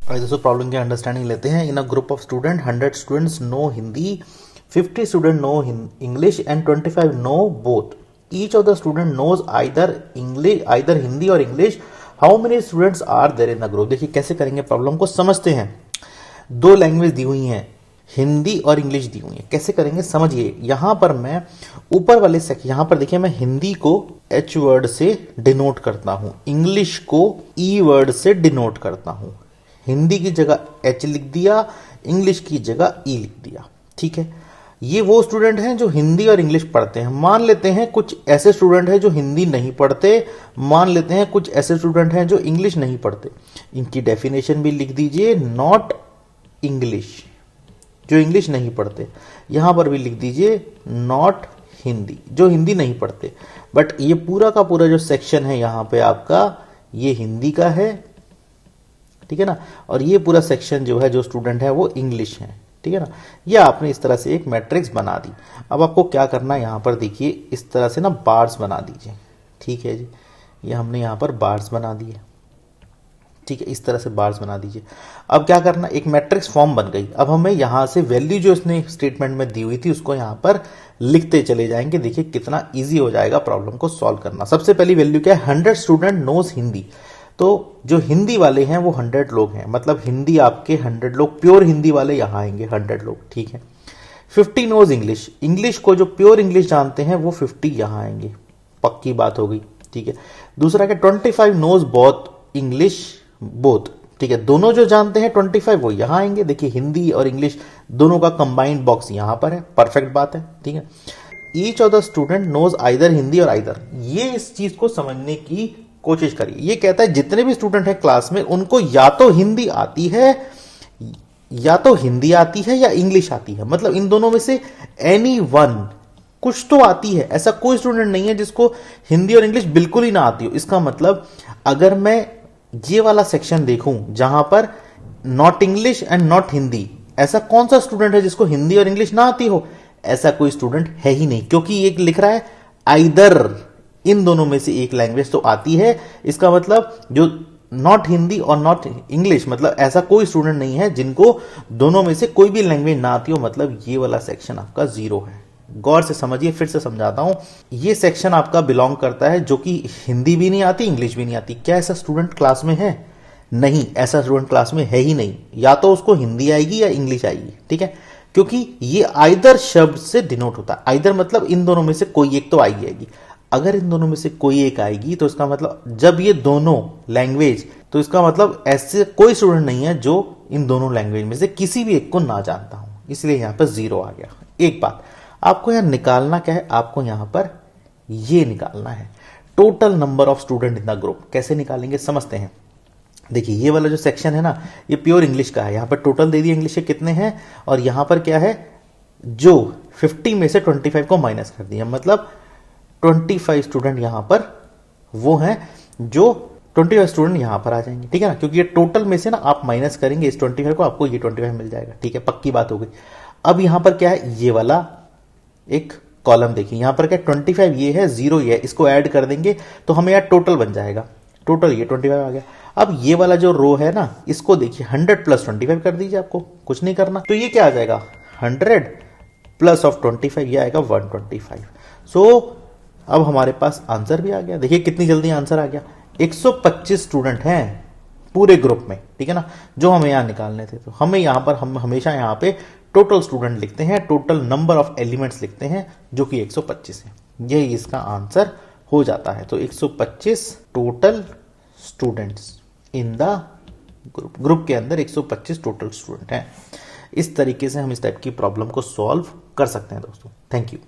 और दोस्तों प्रॉब्लम की अंडरस्टैंडिंग लेते हैं। In a group of student 100 students know Hindi, 50 student know English and 25 know both. Each of the student knows either Hindi और English. How many students are there in the group. देखिए कैसे करेंगे, problem को समझते हैं। दो लैंग्वेज दी हुई हैं, हिंदी और इंग्लिश दी हुई है। कैसे करेंगे समझिए। यहां पर मैं ऊपर वाले सेक्शन, यहां पर देखिए मैं हिंदी को एच वर्ड से डिनोट करता हूं, इंग्लिश को ई वर्ड से डिनोट करता हूं। हिंदी की जगह एच लिख दिया, इंग्लिश की जगह ई लिख दिया। ठीक है, ये वो स्टूडेंट हैं जो हिंदी और इंग्लिश पढ़ते हैं। मान लेते हैं कुछ ऐसे स्टूडेंट हैं जो हिंदी नहीं पढ़ते, मान लेते हैं कुछ ऐसे स्टूडेंट हैं जो इंग्लिश नहीं पढ़ते। इनकी डेफिनेशन भी लिख दीजिए, नॉट इंग्लिश, जो इंग्लिश नहीं पढ़ते। यहां पर भी लिख दीजिए नॉट हिंदी, जो हिंदी नहीं पढ़ते। बट ये पूरा का पूरा जो सेक्शन है यहां पे आपका, ये हिंदी का है, ठीक है ना। और ये पूरा सेक्शन जो है, जो स्टूडेंट है वो इंग्लिश है, ठीक है ना। ये आपने इस तरह से एक मैट्रिक्स बना दी। अब आपको क्या करना है, यहां पर देखिए इस तरह से ना बार्स बना दीजिए। ठीक है जी, ये हमने यहां पर बार्स बना दिए। ठीक है, इस तरह से बार्स बना दीजिए। अब क्या करना, एक मैट्रिक्स फॉर्म बन गई। अब हमें यहां से वैल्यू जो इसने स्टेटमेंट में दी हुई थी उसको यहां पर लिखते चले जाएंगे। देखिए कितना इजी हो जाएगा प्रॉब्लम को सॉल्व करना। सबसे पहली वैल्यू क्या है, 100 स्टूडेंट नोज हिंदी। तो जो हिंदी वाले हैं वो 100 लोग हैं, मतलब हिंदी आपके 100 लोग, प्योर हिंदी वाले यहां आएंगे 100 लोग। ठीक है, 50 नोज इंग्लिश, इंग्लिश को जो प्योर इंग्लिश जानते हैं वो 50 यहां आएंगे, पक्की बात हो गई। ठीक है, दूसरा क्या, 25 नोज बोथ इंग्लिश बोथ। ठीक है, दोनों जो जानते हैं 25 वो यहां आएंगे। देखिए हिंदी और इंग्लिश दोनों का कंबाइंड बॉक्स यहां पर है, परफेक्ट बात है। ठीक है, each of the student knows either Hindi और आइदर। ये इस चीज को समझने की कोशिश करिए। ये कहता है जितने भी स्टूडेंट हैं क्लास में उनको या तो हिंदी आती है, या तो हिंदी आती है या इंग्लिश आती है। मतलब इन दोनों में से एनी वन, कुछ तो आती है। ऐसा कोई स्टूडेंट नहीं है जिसको हिंदी और इंग्लिश बिल्कुल ही ना आती हो। इसका मतलब अगर मैं ये वाला सेक्शन देखूं जहां पर not English and not Hindi, ऐसा कौन सा स्टूडेंट है जिसको हिंदी और इंग्लिश ना आती हो? ऐसा कोई स्टूडेंट है ही नहीं, क्योंकि एक लिख रहा है आइदर, इन दोनों में से एक लैंग्वेज तो आती है। इसका मतलब जो नॉट हिंदी और नॉट इंग्लिश, मतलब ऐसा कोई स्टूडेंट नहीं है जिनको दोनों में से कोई भी लैंग्वेज ना आती हो। मतलब ये वाला सेक्शन आपका जीरो है। गौर से समझिए, फिर से समझाता हूं। ये सेक्शन आपका बिलोंग करता है जो कि हिंदी भी नहीं आती, इंग्लिश भी नहीं आती। क्या ऐसा स्टूडेंट क्लास में है? नहीं, ऐसा स्टूडेंट क्लास में है ही नहीं। या तो उसको हिंदी आएगी या इंग्लिश आएगी। ठीक है, क्योंकि ये आइदर शब्द से डिनोट होता है। आइदर मतलब इन दोनों में से कोई एक तो आएगी। अगर इन दोनों में से कोई एक आएगी तो इसका मतलब जब ये दोनों लैंग्वेज, तो इसका मतलब ऐसे कोई स्टूडेंट नहीं है जो इन दोनों लैंग्वेज में से किसी भी एक को ना जानता हूं। इसलिए यहां पर जीरो आ गया। एक बात आपको यहां निकालना क्या है, आपको यहां पर ये निकालना है total number of student in the group. कैसे निकालेंगे समझते हैं। देखिए ये वाला जो सेक्शन है ना, ये प्योर इंग्लिश का है। यहां पर टोटल दे दिए इंग्लिश के कितने हैं, और यहां पर क्या है, जो 50 में से 25 को माइनस कर दिया, मतलब 25 स्टूडेंट यहां पर वो हैं जो 25 स्टूडेंट यहां पर आ जाएंगे। ठीक है ना, क्योंकि ये टोटल में से ना आप माइनस करेंगे इस 25 को, आपको ये 25 मिल जाएगा। ठीक है, पक्की बात हो गई। अब यहां पर क्या है, ये वाला एक कॉलम देखिए, यहां पर क्या 25 ये है, 0 ये है, इसको ऐड कर देंगे तो हमें यार टोटल बन जाएगा। टोटल ये 25 आ गया। अब ये वाला जो रो है ना, इसको देखिए 100 प्लस 25 कर दीजिए, आपको कुछ नहीं करना। तो ये क्या आ जाएगा, 100 प्लस ऑफ 25, ये आएगा 125। सो अब हमारे पास आंसर भी आ गया। देखिए कितनी जल्दी आंसर आ गया। 125 स्टूडेंट हैं पूरे ग्रुप में, ठीक है ना, जो हमें यहां निकालने थे। तो हमें यहां पर, हम हमेशा यहां पे टोटल स्टूडेंट लिखते हैं, टोटल नंबर ऑफ एलिमेंट्स लिखते हैं, जो कि 125 है। यही इसका आंसर हो जाता है। तो 125 total students in the group, group के अंदर 125 टोटल स्टूडेंट हैं। इस तरीके से हम इस टाइप की प्रॉब्लम को सॉल्व कर सकते हैं दोस्तों। Thank you.